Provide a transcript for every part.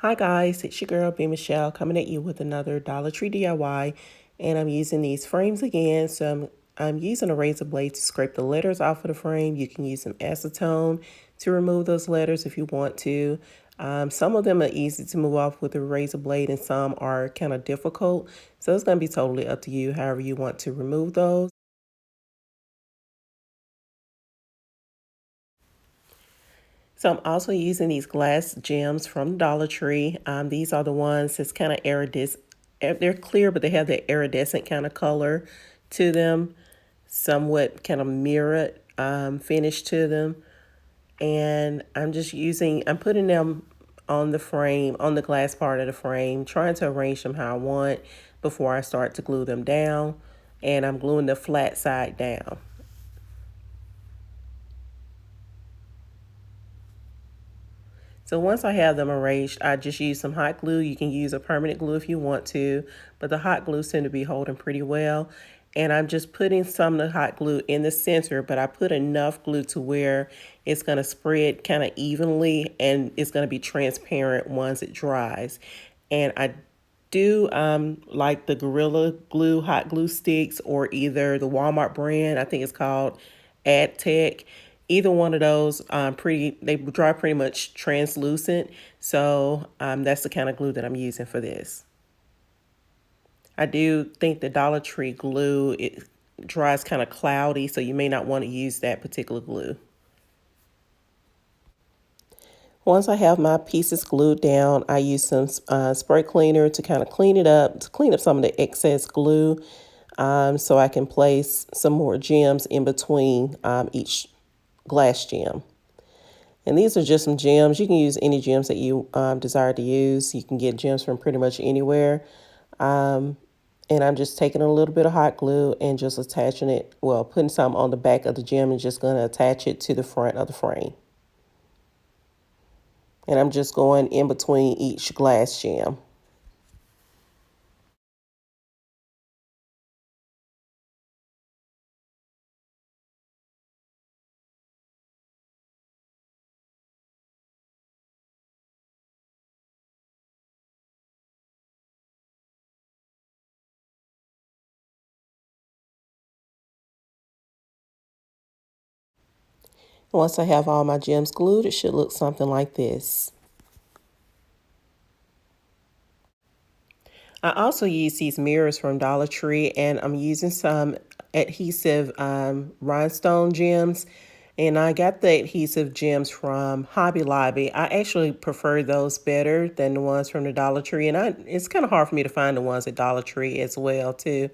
Hi guys, it's your girl B Michelle coming at you with another Dollar Tree DIY, and I'm using these frames again. I'm using a razor blade to scrape the letters off of the frame. You can use some acetone to remove those letters if you want to. Some of them are easy to move off with a razor blade, and some are kind of difficult. So it's going to be totally up to you, however you want to remove those. So I'm also using these glass gems from Dollar Tree. These are the ones that's kind of iridescent. They're clear, but they have the iridescent kind of color to them, somewhat kind of mirrored finish to them. And I'm putting them on the frame, on the glass part of the frame, trying to arrange them how I want before I start to glue them down. And I'm gluing the flat side down. So once I have them arranged, I just use some hot glue. You can use a permanent glue if you want to, but the hot glue seems to be holding pretty well. And I'm just putting some of the hot glue in the center, but I put enough glue to where it's going to spread kind of evenly and it's going to be transparent once it dries. And I do like the Gorilla Glue hot glue sticks or either the Walmart brand. I think it's called AdTech. Either one of those, they dry pretty much translucent. So that's the kind of glue that I'm using for this. I do think the Dollar Tree glue, it dries kind of cloudy, so you may not want to use that particular glue. Once I have my pieces glued down, I use some spray cleaner to kind of clean it up, to clean up some of the excess glue, so I can place some more gems in between each glass gem. And these are just some gems. You can use any gems that you desire to use. You can get gems from pretty much anywhere. Um, and I'm just taking a little bit of hot glue and just attaching it, well, putting some on the back of the gem and just going to attach it to the front of the frame. And I'm just going in between each glass gem. Once I have all my gems glued, it should look something like this. I also use these mirrors from Dollar Tree, and I'm using some adhesive rhinestone gems. And I got the adhesive gems from Hobby Lobby. I actually prefer those better than the ones from the Dollar Tree. And it's kind of hard for me to find the ones at Dollar Tree as well, too.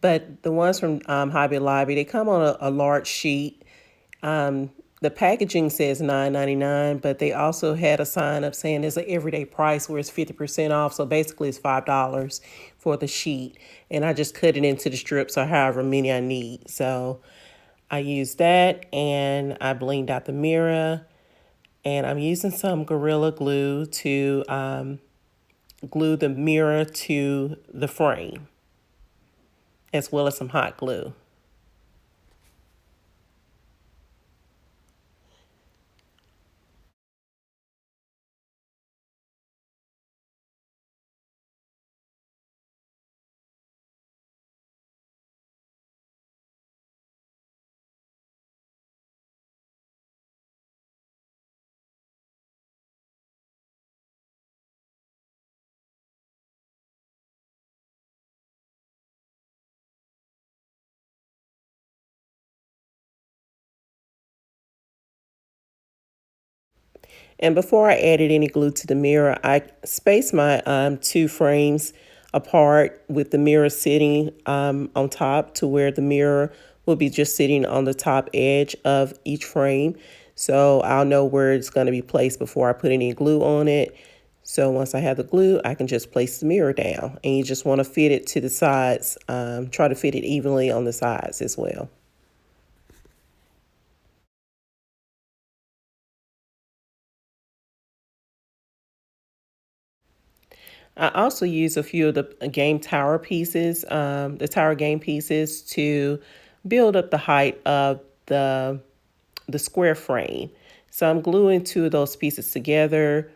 But the ones from Hobby Lobby, they come on a large sheet. Um, the packaging says $9.99, but they also had a sign up saying it's an everyday price where it's 50% off. So basically, it's $5 for the sheet, and I just cut it into the strips or however many I need. So I use that, and I blinged out the mirror, and I'm using some Gorilla Glue to glue the mirror to the frame, as well as some hot glue. And before I added any glue to the mirror, I spaced my two frames apart with the mirror sitting on top to where the mirror will be just sitting on the top edge of each frame. So I'll know where it's going to be placed before I put any glue on it. So once I have the glue, I can just place the mirror down. And you just want to fit it to the sides, try to fit it evenly on the sides as well. I also use a few of the game tower pieces, the tower game pieces, to build up the height of the square frame. So I'm gluing two of those pieces together,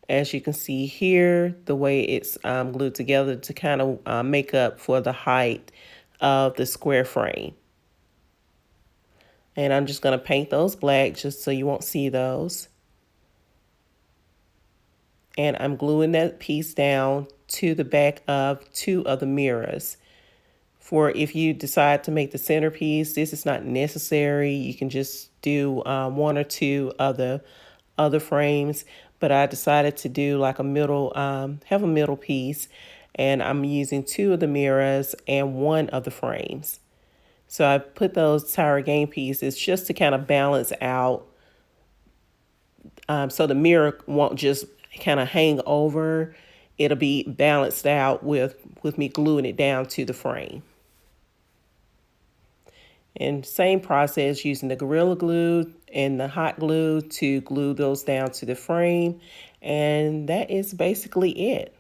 as you can see here, the way it's glued together to kind of make up for the height of the square frame. And I'm just going to paint those black just so you won't see those. And I'm gluing that piece down to the back of 2 of the mirrors. For if you decide to make the centerpiece, this is not necessary. You can just do 1 or 2 of the other frames. But I decided to do like a middle, have a middle piece. And I'm using 2 of the mirrors and 1 of the frames. So I put those tower game pieces just to kind of balance out, so the mirror won't just kind of hang over. It'll be balanced out with me gluing it down to the frame. And same process using the Gorilla Glue and the hot glue to glue those down to the frame. And that is basically it.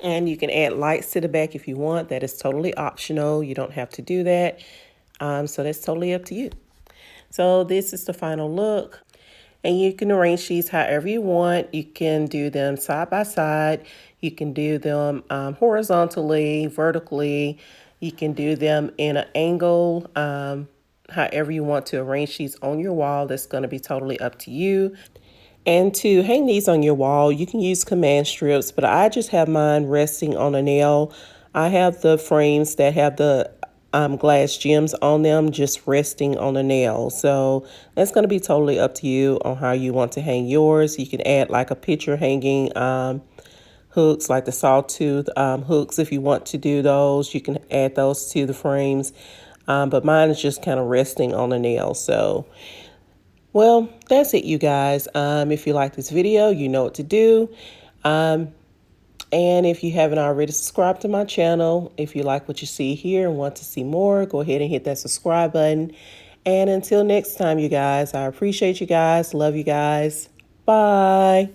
And you can add lights to the back if you want. That is totally optional. You don't have to do that. So that's totally up to you. So this is the final look. And you can arrange these however you want. You can do them side by side. You can do them horizontally, vertically. You can do them in an angle. However you want to arrange these on your wall, that's going to be totally up to you. And to hang these on your wall, you can use command strips, but I just have mine resting on a nail. I have the frames that have the glass gems on them just resting on a nail. So that's going to be totally up to you on how you want to hang yours. You can add like a picture hanging hooks, like the sawtooth hooks. If you want to do those, you can add those to the frames. But mine is just kind of resting on a nail. So well, that's it, you guys. If you like this video, you know what to do. And if you haven't already subscribed to my channel, if you like what you see here and want to see more, go ahead and hit that subscribe button. And until next time, you guys, I appreciate you guys. Love you guys. Bye.